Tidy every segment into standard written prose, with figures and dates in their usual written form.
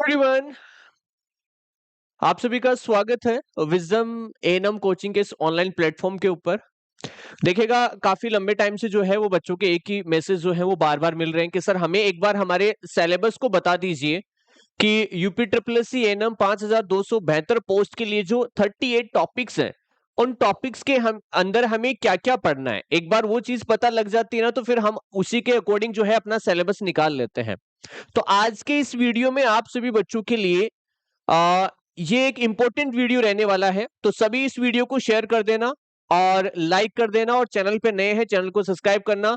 Everyone, आप सभी का स्वागत है विजडम एएनएम कोचिंग के इस ऑनलाइन प्लेटफॉर्म के ऊपर। देखिएगा, काफी लंबे टाइम से जो है वो बच्चों के एक ही मैसेज जो है वो बार बार मिल रहे हैं कि सर हमें एक बार हमारे सिलेबस को बता दीजिए कि UP triple S C ANM 5272 post के लिए जो 38 टॉपिक्स हैं, उन टॉपिक्स के हम अंदर हमें क्या क्या पढ़ना है। एक बार वो चीज पता लग जाती है ना, तो फिर हम उसी के अकॉर्डिंग जो है अपना सिलेबस निकाल लेते हैं। तो आज के इस वीडियो में आप सभी बच्चों के लिए ये एक इंपॉर्टेंट वीडियो रहने वाला है, तो सभी इस वीडियो को शेयर कर देना और लाइक कर देना, और चैनल पे नए हैं चैनल को सब्सक्राइब करना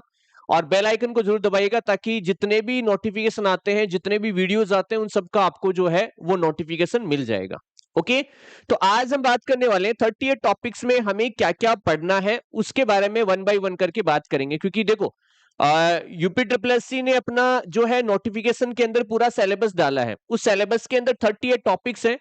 और बेल आइकन को जरूर दबाइएगा, ताकि जितने भी नोटिफिकेशन आते हैं, जितने भी वीडियोस आते हैं, उन सबका आपको जो है वो नोटिफिकेशन मिल जाएगा। ओके, तो आज हम बात करने वाले हैं 38 टॉपिक्स में हमें क्या क्या पढ़ना है, उसके बारे में वन बाय वन करके बात करेंगे। क्योंकि देखो, यूपी ट्रिपल एस सी ने अपना जो है नोटिफिकेशन के अंदर पूरा सिलेबस डाला है। उस सिलेबस के अंदर 38 टॉपिक्स हैं।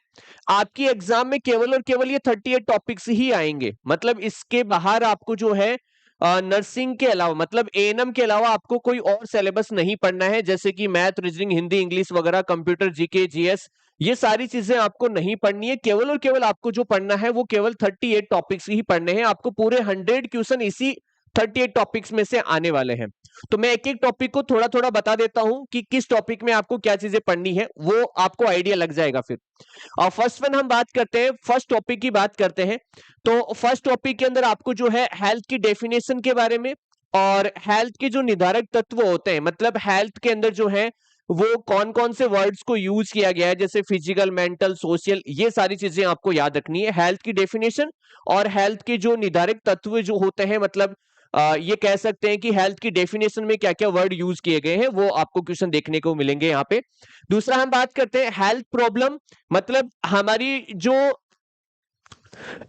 आपकी एग्जाम में केवल और केवल ये 38 टॉपिक्स ही आएंगे। मतलब इसके बाहर आपको जो है नर्सिंग के अलावा, मतलब एएनएम के अलावा आपको कोई और सिलेबस नहीं पढ़ना है, जैसे कि मैथ, रीजनिंग, हिंदी, इंग्लिश वगैरह, कंप्यूटर, जीके, जीएस, ये सारी चीजें आपको नहीं पढ़नी है। केवल और केवल आपको जो पढ़ना है वो केवल 38 टॉपिक्स ही पढ़ने हैं। आपको पूरे 100 क्वेश्चन इसी 38 टॉपिक्स में से आने वाले हैं। तो मैं एक एक टॉपिक को थोड़ा थोड़ा बता देता हूं कि किस टॉपिक में आपको क्या चीजें पढ़नी है, वो आपको आइडिया लग जाएगा फिर। और फर्स्ट वन हम बात करते हैं, फर्स्ट टॉपिक की बात करते हैं। तो फर्स्ट टॉपिक के अंदर आपको जो है हेल्थ की डेफिनेशन के बारे में, और हेल्थ के जो निर्धारक तत्व होते हैं, मतलब हेल्थ के अंदर जो है वो कौन कौन से वर्ड्स को यूज किया गया है, जैसे फिजिकल, मेंटल, सोशल, ये सारी चीजें आपको याद रखनी है। हेल्थ की डेफिनेशन और हेल्थ के जो निर्धारक तत्व जो होते हैं, मतलब ये कह सकते हैं कि हेल्थ की डेफिनेशन में क्या क्या वर्ड यूज किए गए हैं, वो आपको क्वेश्चन देखने को मिलेंगे यहाँ पे। दूसरा हम बात करते हैं हेल्थ प्रॉब्लम, मतलब हमारी जो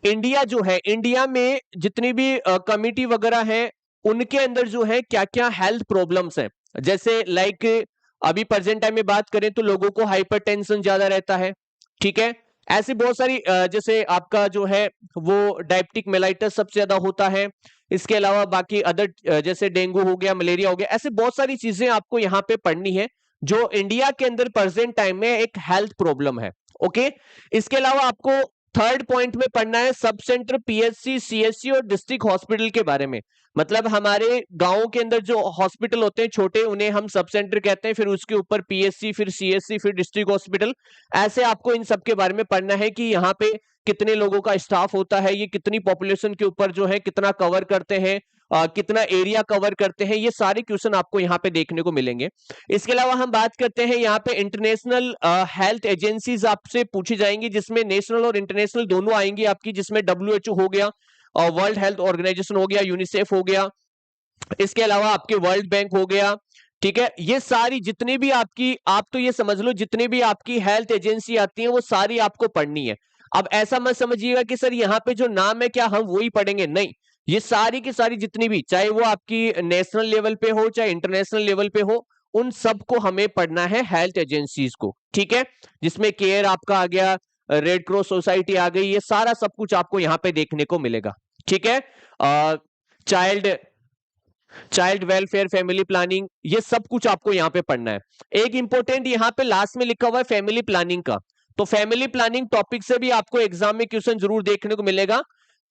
इंडिया जो है, इंडिया में जितनी भी कमिटी वगैरह है, उनके अंदर जो है क्या क्या हेल्थ प्रॉब्लम्स हैं। जैसे लाइक अभी प्रेजेंट टाइम में बात करें तो लोगों को हाइपरटेंशन ज्यादा रहता है, ठीक है। ऐसी बहुत सारी जैसे आपका जो है वो डायबिटिक मेलाइटस सबसे ज्यादा होता है। इसके अलावा बाकी अदर जैसे डेंगू हो गया, मलेरिया हो गया, ऐसे बहुत सारी चीजें आपको यहाँ पे पढ़नी है जो इंडिया के अंदर प्रेजेंट टाइम में एक हेल्थ प्रॉब्लम है। ओके, इसके अलावा आपको थर्ड पॉइंट में पढ़ना है सब सेंटर, पीएचसी, सीएचसी और डिस्ट्रिक्ट हॉस्पिटल के बारे में। मतलब हमारे गांव के अंदर जो हॉस्पिटल होते हैं छोटे, उन्हें हम सब सेंटर कहते हैं, फिर उसके ऊपर पीएचसी, फिर सीएचसी, फिर डिस्ट्रिक्ट हॉस्पिटल। ऐसे आपको इन सब के बारे में पढ़ना है कि यहाँ पे कितने लोगों का स्टाफ होता है, ये कितनी पॉपुलेशन के ऊपर जो है कितना कवर करते हैं, कितना एरिया कवर करते हैं, ये सारे क्वेश्चन आपको यहाँ पे देखने को मिलेंगे। इसके अलावा हम बात करते हैं यहाँ पे इंटरनेशनल हेल्थ एजेंसीज आपसे पूछी जाएंगी, जिसमें नेशनल और इंटरनेशनल दोनों आएंगी आपकी, जिसमें डब्ल्यूएचओ हो गया और वर्ल्ड हेल्थ ऑर्गेनाइजेशन हो गया, यूनिसेफ हो गया, इसके अलावा आपके वर्ल्ड बैंक हो गया, ठीक है। ये सारी जितनी भी आपकी, आप तो ये समझ लो जितनी भी आपकी हेल्थ एजेंसी आती है वो सारी आपको पढ़नी है। अब ऐसा मत समझिएगा कि सर यहाँ पे जो नाम है क्या हम वही पढ़ेंगे, नहीं। ये सारी की सारी जितनी भी, चाहे वो आपकी नेशनल लेवल पे हो चाहे इंटरनेशनल लेवल पे हो, उन सबको हमें पढ़ना है, हेल्थ एजेंसीज को, ठीक है। जिसमें केयर आपका आ गया, रेड क्रॉस सोसाइटी आ गई, ये सारा सब कुछ आपको यहाँ पे देखने को मिलेगा, ठीक है। Child child welfare, family planning, ये सब कुछ आपको यहाँ पे पढ़ना है। एक इंपॉर्टेंट यहाँ पे लास्ट में लिखा हुआ है फैमिली प्लानिंग का, तो फैमिली प्लानिंग टॉपिक से भी आपको एग्जाम में क्वेश्चन जरूर देखने को मिलेगा।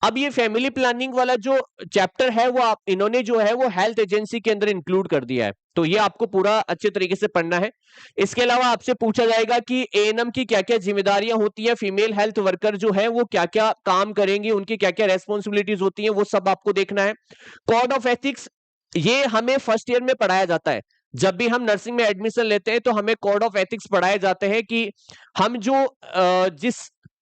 अब ये फैमिली प्लानिंग वाला जो चैप्टर है वो आप इन्होंने जो है वो हेल्थ एजेंसी के अंदर इंक्लूड कर दिया है, तो ये आपको पूरा अच्छे तरीके से पढ़ना है। इसके अलावा आपसे पूछा जाएगा कि एएनएम की क्या क्या जिम्मेदारियां होती है, फीमेल हेल्थ वर्कर जो है वो क्या क्या काम करेंगी, उनकी क्या क्या रेस्पॉन्सिबिलिटीज होती है, वो सब आपको देखना है। कोड ऑफ एथिक्स, ये हमें फर्स्ट ईयर में पढ़ाया जाता है। जब भी हम नर्सिंग में एडमिशन लेते हैं तो हमें कोड ऑफ एथिक्स पढ़ाए जाते हैं कि हम जो जिस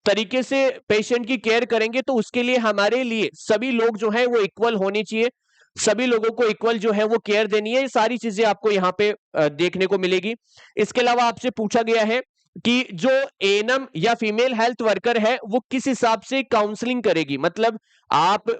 तरीके से पेशेंट की केयर करेंगे, तो उसके लिए हमारे लिए सभी लोग जो है वो इक्वल होने चाहिए, सभी लोगों को इक्वल जो है वो केयर देनी है। ये सारी चीजें आपको यहाँ पे देखने को मिलेगी। इसके अलावा आपसे पूछा गया है कि जो एएनएम या फीमेल हेल्थ वर्कर है वो किस हिसाब से काउंसलिंग करेगी। मतलब आप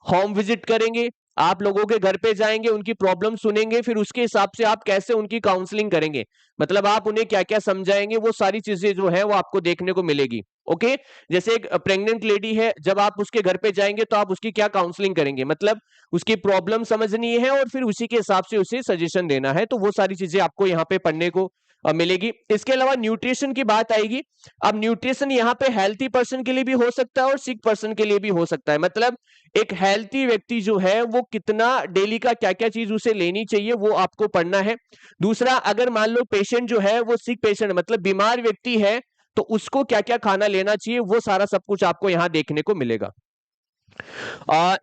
होम विजिट करेंगे, आप लोगों के घर पे जाएंगे, उनकी प्रॉब्लम सुनेंगे, फिर उसके हिसाब से आप कैसे उनकी काउंसलिंग करेंगे, मतलब आप उन्हें क्या क्या समझाएंगे, वो सारी चीजें जो है वो आपको देखने को मिलेगी। ओके, जैसे एक प्रेग्नेंट लेडी है, जब आप उसके घर पे जाएंगे तो आप उसकी क्या काउंसलिंग करेंगे, मतलब उसकी प्रॉब्लम समझनी है और फिर उसी के हिसाब से उसे सजेशन देना है। तो वो सारी चीजें आपको यहाँ पे पढ़ने को मिलेगी। इसके अलावा न्यूट्रिशन की बात आएगी। अब न्यूट्रिशन यहाँ पे हेल्थी पर्सन के लिए भी हो सकता है और सिक पर्सन के लिए भी हो सकता है। मतलब एक हेल्थी व्यक्ति जो है वो कितना डेली का क्या क्या चीज उसे लेनी चाहिए वो आपको पढ़ना है। दूसरा, अगर मान लो पेशेंट जो है वो सिक पेशेंट मतलब बीमार व्यक्ति है तो उसको क्या क्या खाना लेना चाहिए वो सारा सब कुछ आपको यहां देखने को मिलेगा।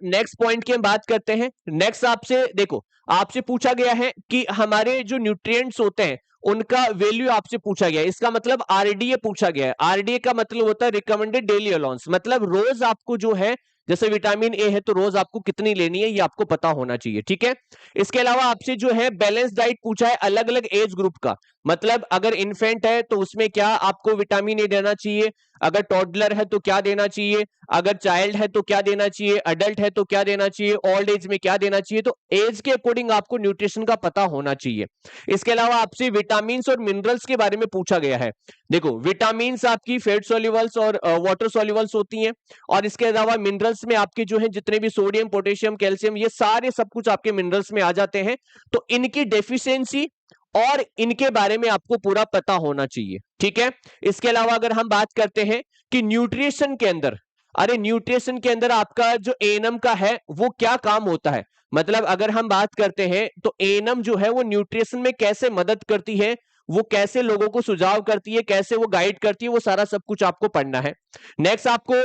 नेक्स्ट पॉइंट की हम बात करते हैं। नेक्स्ट आपसे देखो, आपसे पूछा गया है कि हमारे जो न्यूट्रिएंट्स होते हैं उनका वैल्यू आपसे पूछा गया है। इसका मतलब आरडीए पूछा गया है। आरडीए का मतलब होता है रिकमेंडेड डेली अलाउंस, मतलब रोज आपको जो है, जैसे विटामिन ए है तो रोज आपको कितनी लेनी है ये आपको पता होना चाहिए, ठीक है। इसके अलावा आपसे जो है बैलेंस डाइट पूछा है अलग अलग एज ग्रुप का। मतलब अगर इन्फेंट है तो उसमें क्या आपको विटामिन ए देना चाहिए, अगर टॉडलर है तो क्या देना चाहिए, अगर चाइल्ड है तो क्या देना चाहिए, अडल्ट है तो क्या देना चाहिए, ओल्ड एज में क्या देना चाहिए। तो एज के अकॉर्डिंग आपको न्यूट्रिशन का पता होना चाहिए। इसके अलावा आपसे विटामिन्स और मिनरल्स के बारे में पूछा गया है। देखो, विटामिन्स आपकी फैट सॉल्युबल्स और वाटर सॉल्युबल्स होती हैं, और इसके अलावा मिनरल्स में आपके जो है जितने भी सोडियम, पोटेशियम, कैल्शियम, ये सारे सब कुछ आपके मिनरल्स में आ जाते हैं। तो इनकी डेफिशिएंसी और इनके बारे में आपको पूरा पता होना चाहिए, ठीक है। इसके अलावा अगर हम बात करते हैं कि न्यूट्रिशन के अंदर, अरे न्यूट्रिशन के अंदर आपका जो एएनएम का है वो क्या काम होता है। मतलब अगर हम बात करते हैं तो एएनएम जो है वो न्यूट्रिशन में कैसे मदद करती है, वो कैसे लोगों को सुझाव करती है, कैसे वो गाइड करती है, वो सारा सब कुछ आपको पढ़ना है। नेक्स्ट आपको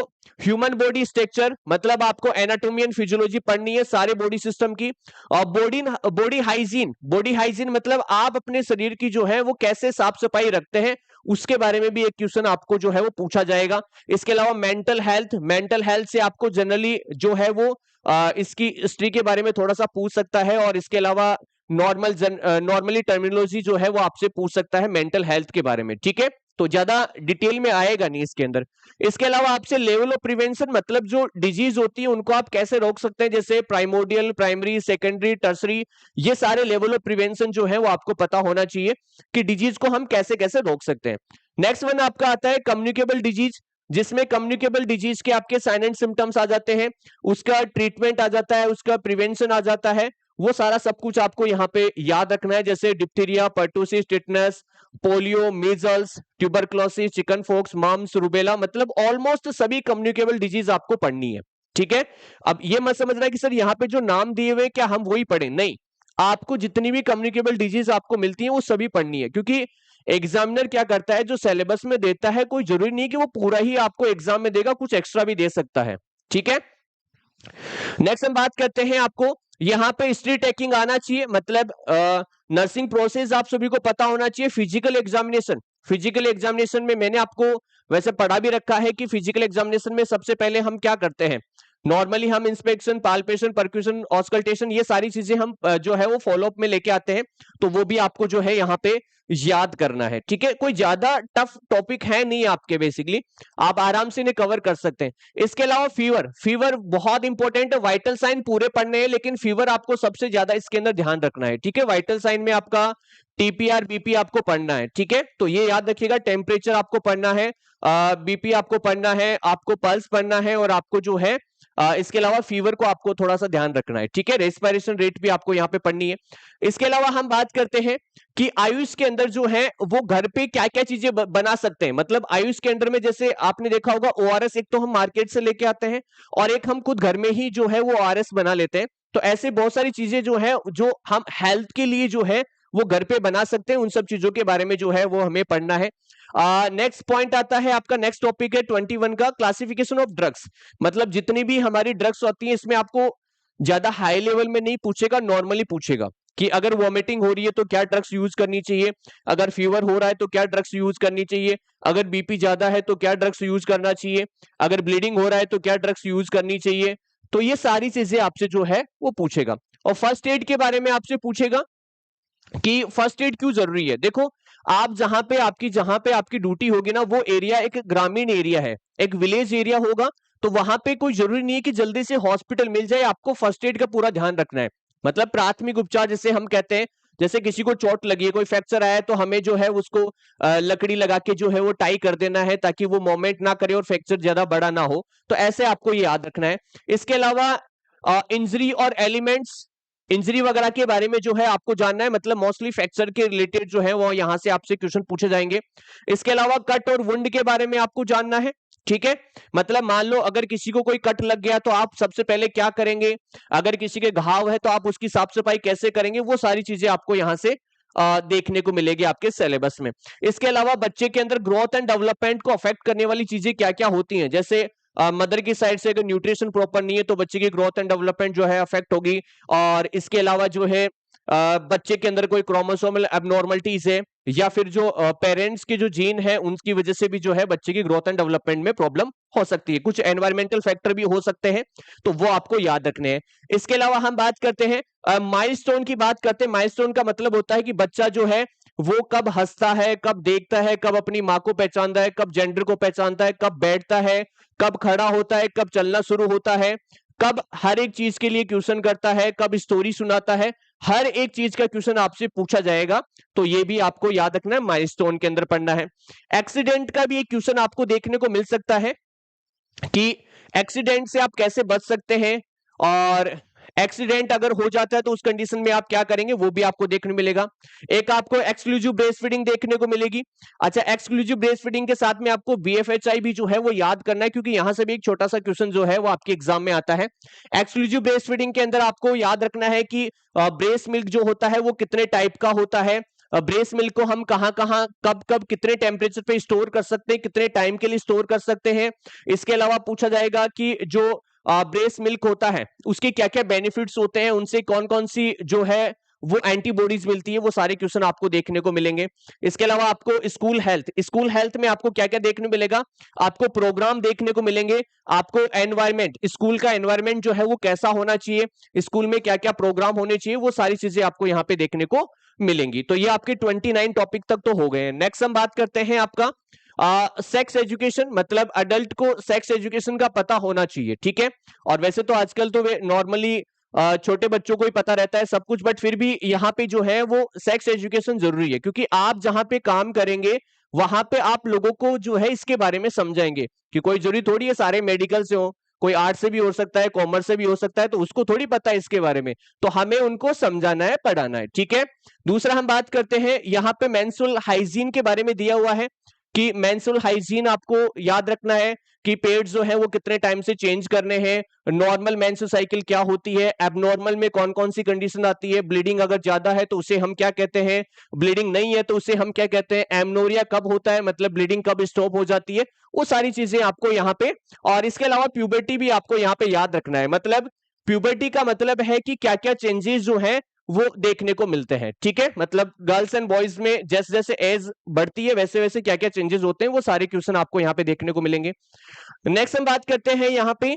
ह्यूमन बॉडी स्ट्रक्चर, मतलब आपको एनाटॉमी एंड फिजियोलॉजी पढ़नी है सारे बॉडी सिस्टम की। और बॉडी हाइजीन, बॉडी हाइजीन मतलब आप अपने शरीर की जो है वो कैसे साफ सफाई रखते हैं, उसके बारे में भी एक क्वेश्चन आपको जो है वो पूछा जाएगा। इसके अलावा मेंटल हेल्थ, मेंटल हेल्थ से आपको जनरली जो है वो इसकी हिस्ट्री के बारे में थोड़ा सा पूछ सकता है। और इसके अलावा नॉर्मली टर्मिनोलॉजी जो है वो आपसे पूछ सकता है मेंटल हेल्थ के बारे में, ठीक है। तो ज्यादा डिटेल में आएगा नहीं इसके अंदर। इसके अलावा आपसे लेवल ऑफ प्रिवेंशन, मतलब जो डिजीज होती है उनको आप कैसे रोक सकते हैं, जैसे प्राइमोर्डियल, प्राइमरी, सेकेंडरी, टर्सरी, ये सारे लेवल ऑफ प्रिवेंशन जो है वो आपको पता होना चाहिए कि डिजीज को हम कैसे कैसे रोक सकते हैं। नेक्स्ट वन आपका आता है कम्युनिकेबल डिजीज, जिसमें कम्युनिकेबल डिजीज के आपके साइन एंड सिम्टम्स आ जाते हैं, उसका ट्रीटमेंट आ जाता है, उसका प्रिवेंशन आ जाता है। वो सारा सब कुछ आपको यहाँ पे याद रखना है, जैसे diphtheria, pertussis, tetanus, polio, measles, tuberculosis, chicken pox, mumps, rubella, मतलब ऑलमोस्ट सभी कम्युनिकेबल डिजीज आपको पढ़नी है, ठीक है। अब ये मत समझना कि सर यहाँ पे जो नाम दिए हुए क्या हम वही पढ़ें, नहीं, आपको जितनी भी कम्युनिकेबल डिजीज आपको मिलती है वो सभी पढ़नी है। क्योंकि एग्जामिनर क्या करता है, जो सिलेबस में देता है कोई जरूरी नहीं कि वो पूरा ही आपको एग्जाम में देगा, कुछ एक्स्ट्रा भी दे सकता है, ठीक है। नेक्स्ट हम बात करते हैं, आपको यहां पे हिस्ट्री टेकिंग आना चाहिए, मतलब नर्सिंग प्रोसेस आप सभी को पता होना चाहिए। फिजिकल एग्जामिनेशन, फिजिकल एग्जामिनेशन में मैंने आपको वैसे पढ़ा भी रखा है कि फिजिकल एग्जामिनेशन में सबसे पहले हम क्या करते हैं, नॉर्मली हम इंस्पेक्शन, पाल्पेशन, परक्यूशन, ऑस्कल्टेशन, ये सारी चीजें हम जो है वो फॉलोअप में लेके आते हैं। तो वो भी आपको जो है यहाँ पे याद करना है, ठीक है। कोई ज्यादा टफ टॉपिक है नहीं आपके, बेसिकली आप आराम से इन्हें कवर कर सकते हैं। इसके अलावा फीवर, फीवर बहुत इंपॉर्टेंट है। वाइटल साइन पूरे पढ़ने हैं लेकिन फीवर आपको सबसे ज्यादा इसके अंदर ध्यान रखना है, ठीक है। वाइटल साइन में आपका टीपीआर, बीपी आपको पढ़ना है, ठीक है। तो ये याद रखिएगा, टेम्परेचर आपको पढ़ना है, बीपी आपको पढ़ना है, आपको पल्स पढ़ना है, और आपको जो है इसके अलावा फीवर को आपको थोड़ा सा ध्यान रखना है, ठीक है। रेस्पिरेशन रेट भी आपको यहाँ पे पढ़नी है। इसके अलावा हम बात करते हैं कि आयुष के अंदर जो है वो घर पे क्या क्या चीजें बना सकते हैं। मतलब आयुष के अंदर में जैसे आपने देखा होगा ओआरएस, एक तो हम मार्केट से लेके आते हैं और एक हम खुद घर में ही जो है वो ओआरएस बना लेते हैं। तो ऐसे बहुत सारी चीजें जो है जो हम हेल्थ के लिए जो है वो घर पे बना सकते हैं, उन सब चीजों के बारे में जो है वो हमें पढ़ना है। नेक्स्ट पॉइंट आता है आपका, नेक्स्ट टॉपिक है 21 का, क्लासिफिकेशन ऑफ ड्रग्स। मतलब जितनी भी हमारी ड्रग्स होती हैं इसमें आपको ज्यादा हाई लेवल में नहीं पूछेगा, नॉर्मली पूछेगा कि अगर वॉमिटिंग हो रही है तो क्या ड्रग्स यूज करनी चाहिए, अगर फीवर हो रहा है तो क्या ड्रग्स यूज करनी चाहिए, अगर बीपी ज्यादा है तो क्या ड्रग्स यूज करना चाहिए, अगर ब्लीडिंग हो रहा है तो क्या ड्रग्स यूज करनी चाहिए। तो ये सारी चीजें आपसे जो है वो पूछेगा। और फर्स्ट एड के बारे में आपसे पूछेगा कि फर्स्ट एड क्यों जरूरी है। देखो, आप जहां पे आपकी ड्यूटी होगी ना, वो एरिया एक ग्रामीण एरिया है, एक विलेज एरिया होगा, तो वहां पे कोई जरूरी नहीं है कि जल्दी से हॉस्पिटल मिल जाए। आपको फर्स्ट एड का पूरा ध्यान रखना है। मतलब प्राथमिक उपचार जैसे हम कहते हैं, जैसे किसी को चोट लगी है, कोई फ्रैक्चर आया है, तो हमें जो है उसको लकड़ी लगा के जो है वो टाई कर देना है ताकि वो मूवमेंट ना करे और फ्रैक्चर ज्यादा बड़ा ना हो। तो ऐसे आपको ये याद रखना है। इसके अलावा इंजरी और एलिमेंट्स, इंजरी वगैरह के बारे में जो है आपको जानना है, मतलब मोस्टली फ्रैक्चर के रिलेटेड जो है वो यहां से आपसे क्वेश्चन पूछे जाएंगे। इसके अलावा कट और वुंड के बारे में आपको जानना है, ठीक है। मतलब मान लो अगर किसी को कोई कट लग गया तो आप सबसे पहले क्या करेंगे, अगर किसी के घाव है तो आप उसकी साफ सफाई कैसे करेंगे, वो सारी चीजें आपको यहां से देखने को मिलेगी आपके सिलेबस में। इसके अलावा बच्चे के अंदर ग्रोथ एंड डेवलपमेंट को अफेक्ट करने वाली चीजें क्या क्या होती हैं, जैसे मदर की साइड से अगर न्यूट्रिशन प्रॉपर नहीं है तो बच्चे की ग्रोथ एंड डेवलपमेंट जो है अफेक्ट होगी। और इसके अलावा जो है बच्चे के अंदर कोई क्रोमोसोमल एबनॉर्मलिटीज है, या फिर जो पेरेंट्स के जो जीन है उनकी वजह से भी जो है बच्चे की ग्रोथ एंड डेवलपमेंट में प्रॉब्लम हो सकती है। कुछ एनवायरमेंटल फैक्टर भी हो सकते हैं, तो वो आपको याद रखने हैं। इसके अलावा हम बात करते हैं माइलस्टोन की बात करते हैं। माइलस्टोन का मतलब होता है कि बच्चा जो है वो कब हंसता है, कब देखता है, कब अपनी माँ को पहचानता है, कब जेंडर को पहचानता है, कब बैठता है, कब खड़ा होता है, कब चलना शुरू होता है, कब हर एक चीज के लिए क्वेश्चन करता है, कब स्टोरी सुनाता है। हर एक चीज का क्वेश्चन आपसे पूछा जाएगा, तो ये भी आपको याद रखना है, माइलस्टोन के अंदर पढ़ना है। एक्सीडेंट का भी एक क्वेश्चन आपको देखने को मिल सकता है कि एक्सीडेंट से आप कैसे बच सकते हैं, और एक्सीडेंट अगर हो जाता है तो उस कंडीशन में आप क्या करेंगे, वो भी आपको देखने मिलेगा। एक आपको एक्सक्लूसिव ब्रेस्ट फीडिंग देखने को मिलेगी। अच्छा, एक्सक्लूसिव ब्रेस्ट फीडिंग के साथ में आपको बीएफएचआई भी जो है वो याद करना है, क्योंकि यहां से भी एक छोटा सा क्वेश्चन जो है वो आपके एग्जाम में आता है। एक्सक्लूसिव ब्रेस्ट फीडिंग के अंदर आपको याद रखना है कि ब्रेस्ट मिल्क जो होता है वो कितने टाइप का होता है, ब्रेस्ट मिल्क को हम कहां कहां कब कब कितने टेम्परेचर पे स्टोर कर सकते हैं, कितने टाइम के लिए स्टोर कर सकते हैं। इसके अलावा पूछा जाएगा कि जो ब्रेस्ट मिल्क होता है उसके क्या क्या बेनिफिट्स होते हैं, उनसे कौन कौन सी जो है वो एंटीबॉडीज मिलती है, वो सारे क्वेश्चन आपको देखने को मिलेंगे। इसके अलावा आपको स्कूल हेल्थ में आपको क्या क्या देखने मिलेगा, आपको प्रोग्राम देखने को मिलेंगे, आपको एनवायरमेंट, स्कूल का एनवायरमेंट जो है वो कैसा होना चाहिए, स्कूल में क्या क्या प्रोग्राम होने चाहिए, वो सारी चीजें आपको यहाँ पे देखने को मिलेंगी। तो ये आपके 29 टॉपिक तक तो हो गए हैं। नेक्स्ट हम बात करते हैं आपका सेक्स एजुकेशन, मतलब अडल्ट को सेक्स एजुकेशन का पता होना चाहिए, ठीक है। और वैसे तो आजकल तो वे नॉर्मली छोटे बच्चों को ही पता रहता है सब कुछ, बट फिर भी यहाँ पे जो है वो सेक्स एजुकेशन जरूरी है, क्योंकि आप जहां पे काम करेंगे वहां पे आप लोगों को जो है इसके बारे में समझाएंगे, कि कोई जरूरी थोड़ी है सारे मेडिकल से हो, कोई आर्ट से भी हो सकता है, कॉमर्स से भी हो सकता है, तो उसको थोड़ी पता है इसके बारे में, तो हमें उनको समझाना है, पढ़ाना है, ठीक है। दूसरा हम बात करते हैं यहाँ पे मेंस्ट्रुअल हाइजीन के बारे में दिया हुआ है, कि मेंस्ट्रुअल हाइजीन आपको याद रखना है कि पेड्स जो है वो कितने टाइम से चेंज करने हैं, नॉर्मल मेंस्ट्रुअल साइकिल क्या होती है, एबनॉर्मल में कौन कौन सी कंडीशन आती है, ब्लीडिंग अगर ज्यादा है तो उसे हम क्या कहते हैं, ब्लीडिंग नहीं है तो उसे हम क्या कहते हैं, एमनोरिया कब होता है, मतलब ब्लीडिंग कब स्टॉप हो जाती है, वो सारी चीजें आपको यहाँ पे। और इसके अलावा प्यूबर्टी भी आपको यहाँ पे याद रखना है, मतलब प्यूबर्टी का मतलब है कि क्या क्या चेंजेस जो है वो देखने को मिलते हैं, ठीक है। मतलब गर्ल्स एंड बॉयज में जैसे जैसे एज बढ़ती है वैसे वैसे क्या क्या चेंजेस होते हैं, वो सारे क्वेश्चन आपको यहाँ पे देखने को मिलेंगे। नेक्स्ट हम बात करते हैं यहाँ पे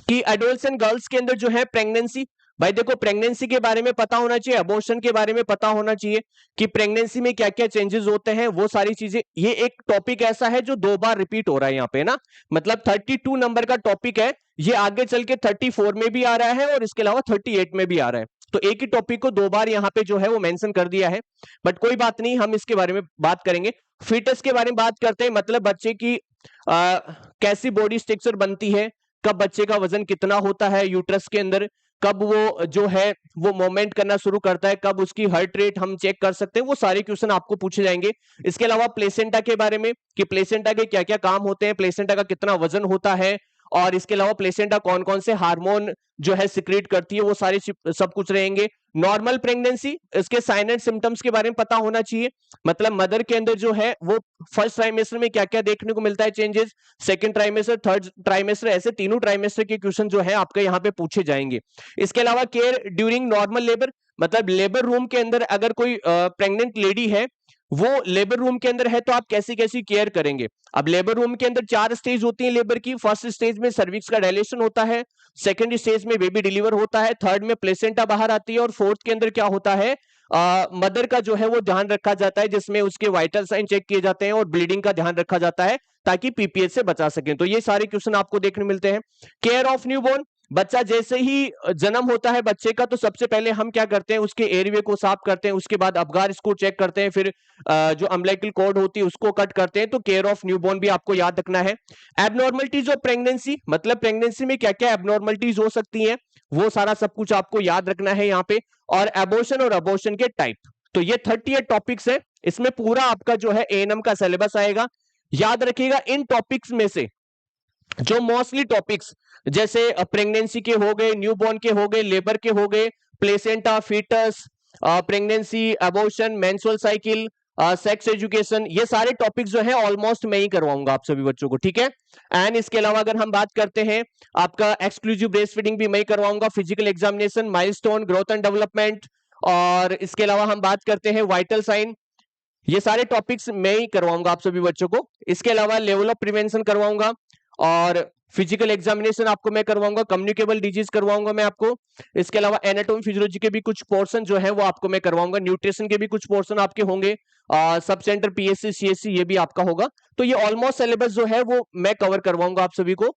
कि एडोल्सेंट गर्ल्स के अंदर जो है प्रेगनेंसी, भाई देखो प्रेगनेंसी के बारे में पता होना चाहिए, अबॉर्शन के बारे में पता होना चाहिए कि प्रेगनेंसी में क्या क्या चेंजेस होते हैं, वो सारी चीजें। ये एक टॉपिक ऐसा है जो 2 बार रिपीट हो रहा है यहाँ पे ना, मतलब 32 नंबर का टॉपिक है, ये आगे चल के 34 में भी आ रहा है और इसके अलावा 38 में भी आ रहा है, तो एक ही टॉपिक को 2 बार यहाँ पे जो है वो मेंशन कर दिया है, बट कोई बात नहीं, हम इसके बारे में बात करेंगे। फिटस के बारे में बात करते हैं, मतलब बच्चे की कैसी बॉडी स्ट्रक्चर बनती है, कब बच्चे का वजन कितना होता है यूट्रस के अंदर, कब वो जो है वो मूवमेंट करना शुरू करता है, कब उसकी हार्ट रेट हम चेक कर सकते हैं, वो सारे क्वेश्चन आपको पूछे जाएंगे। इसके अलावा प्लेसेंटा के बारे में कि प्लेसेंटा के क्या क्या काम होते हैं, प्लेसेंटा का कितना वजन होता है, और इसके अलावा प्लेसेंटा कौन कौन से हार्मोन जो है सिक्रीट करती है, वो सारे सब कुछ रहेंगे। नॉर्मल प्रेगनेंसी, इसके साइन एंड सिम्टम्स के बारे में पता होना चाहिए, मतलब मदर के अंदर जो है वो फर्स्ट ट्राइमेस्टर में क्या क्या देखने को मिलता है changes, second trimester, third trimester, ऐसे तीनों ट्राइमेस्टर के क्वेश्चन जो है आपके यहाँ पे पूछे जाएंगे। इसके अलावा केयर ड्यूरिंग नॉर्मल लेबर, मतलब लेबर रूम के अंदर अगर कोई प्रेग्नेंट लेडी है, वो लेबर रूम के अंदर है तो आप कैसी कैसी केयर करेंगे। अब लेबर रूम के अंदर 4 स्टेज होती है लेबर की, फर्स्ट स्टेज में सर्विक्स का डायलेशन होता है, सेकंड स्टेज में बेबी डिलीवर होता है, थर्ड में प्लेसेंटा बाहर आती है, और फोर्थ के अंदर क्या होता है, मदर का जो है वो ध्यान रखा जाता है, जिसमें उसके वाइटल साइन चेक किए जाते हैं और ब्लीडिंग का ध्यान रखा जाता है ताकि पीपीएच से बचा सकें। तो ये सारे क्वेश्चन आपको देखने मिलते हैं। केयर ऑफ न्यूबॉर्न, बच्चा जैसे ही जन्म होता है बच्चे का, तो सबसे पहले हम क्या करते हैं, उसके एयरवे को साफ करते हैं, उसके बाद अबगार स्कोर चेक करते हैं, फिर जो अम्बिलिकल कॉर्ड होती है उसको कट करते हैं। तो केयर ऑफ न्यूबॉर्न भी आपको याद रखना है। एबनॉर्मलिटीज ऑफ प्रेगनेंसी, मतलब प्रेगनेंसी में क्या क्या एबनॉर्मलिटीज हो सकती हैं, वो सारा सब कुछ आपको याद रखना है यहाँ पे। और एबॉर्शन और अबॉर्शन के टाइप। तो ये 38 टॉपिक्स है, इसमें पूरा आपका जो है एएनएम का सिलेबस आएगा। याद रखिएगा इन टॉपिक्स में से जो मोस्टली टॉपिक्स जैसे प्रेगनेंसी के हो गए, न्यूबॉर्न के हो गए, लेबर के हो गए, placenta, foetus, pregnancy, abortion, menstrual cycle, sex education, ये सारे टॉपिक्स जो है ऑलमोस्ट मैं ही करवाऊंगा आप सभी बच्चों को, ठीक है। एंड इसके अलावा अगर हम बात करते हैं आपका एक्सक्लूसिव ब्रेस्ट फीडिंग भी मैं ही करवाऊंगा, physical examination, milestone, growth and development, और इसके अलावा हम बात करते हैं वाइटल साइन, ये सारे टॉपिक्स मैं ही करवाऊंगा आप सभी बच्चों को। इसके अलावा लेवल ऑफ प्रिवेंशन करवाऊंगा, और फिजिकल एग्जामिनेशन आपको मैं करवाऊंगा, कम्युनिकेबल डिजीज करवाऊंगा मैं आपको। इसके अलावा एनाटॉमी फिजियोलॉजी के भी कुछ पोर्शन जो है वो आपको मैं करवाऊंगा, न्यूट्रिशन के भी कुछ पोर्शन आपके होंगे, सब सेंटर पीएससी सीएससी ये भी आपका होगा। तो ये ऑलमोस्ट सिलेबस जो है वो मैं कवर करवाऊंगा आप सभी को।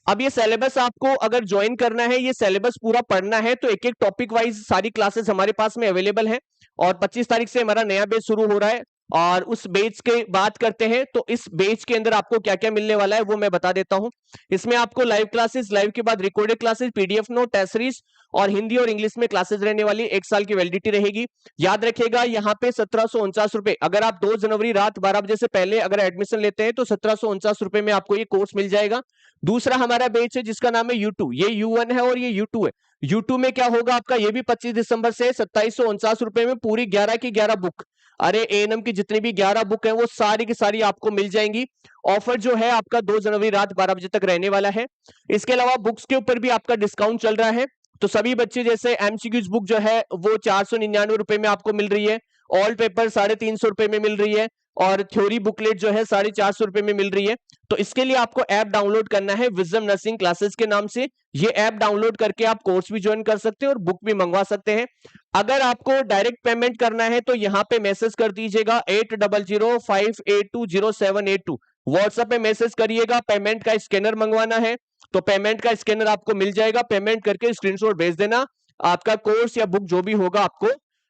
अब ये सिलेबस आपको अगर ज्वाइन करना है, ये सिलेबस पूरा पढ़ना है, तो एक एक टॉपिक वाइज सारी क्लासेस हमारे पास में अवेलेबल है। और 25 तारीख से हमारा नया बैच शुरू हो रहा है, और उस बैच के बात करते हैं तो इस बैच के अंदर आपको क्या क्या मिलने वाला है वो मैं बता देता हूं। इसमें आपको लाइव क्लासेस, लाइव के बाद recorded classes, PDF note, test series, और हिंदी और इंग्लिश में क्लासेस रहने वाली, 1 साल की वैलिडिटी रहेगी। याद रखिएगा यहाँ पे 1749 रुपए, अगर आप 2 जनवरी रात 12 बजे से पहले अगर एडमिशन लेते हैं तो 1749 रुपए में आपको ये कोर्स मिल जाएगा। दूसरा हमारा बैच है जिसका नाम है U2, ये U1 है और ये U2 है। U2 में क्या होगा आपका, ये भी 25 दिसंबर से 2749 रुपए में पूरी 11 की 11 बुक, अरे एएनएम की जितनी भी 11 बुक है वो सारी की सारी आपको मिल जाएंगी। ऑफर जो है आपका 2 जनवरी रात 12 बजे तक रहने वाला है। इसके अलावा बुक्स के ऊपर भी आपका डिस्काउंट चल रहा है। तो सभी बच्चे जैसे एमसीक्यूज बुक जो है वो 499 रुपए में आपको मिल रही है, ऑल पेपर 350 रुपए में मिल रही है, और थ्योरी बुकलेट जो है 450 रुपए में मिल रही है। तो इसके लिए आपको ऐप डाउनलोड करना है विजडम नर्सिंग क्लासेस के नाम से। ये ऐप डाउनलोड करके आप कोर्स भी ज्वाइन कर सकते हैं और बुक भी मंगवा सकते हैं। अगर आपको डायरेक्ट पेमेंट करना है तो यहाँ पे मैसेज कर दीजिएगा 8005820782, व्हाट्सएप पे मैसेज करिएगा। पेमेंट का स्कैनर मंगवाना है तो पेमेंट का स्कैनर आपको मिल जाएगा, पेमेंट करके स्क्रीनशॉट भेज देना, आपका कोर्स या बुक जो भी होगा आपको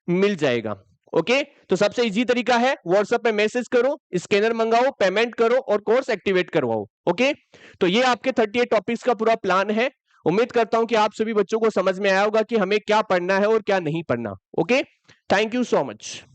मिल जाएगा। ओके, तो सबसे इजी तरीका है व्हाट्सएप पे मैसेज करो, स्कैनर मंगाओ, पेमेंट करो और कोर्स एक्टिवेट करवाओ। ओके, तो ये आपके 38 टॉपिक्स का पूरा प्लान है। उम्मीद करता हूं कि आप सभी बच्चों को समझ में आया होगा कि हमें क्या पढ़ना है और क्या नहीं पढ़ना। Okay, thank you so much.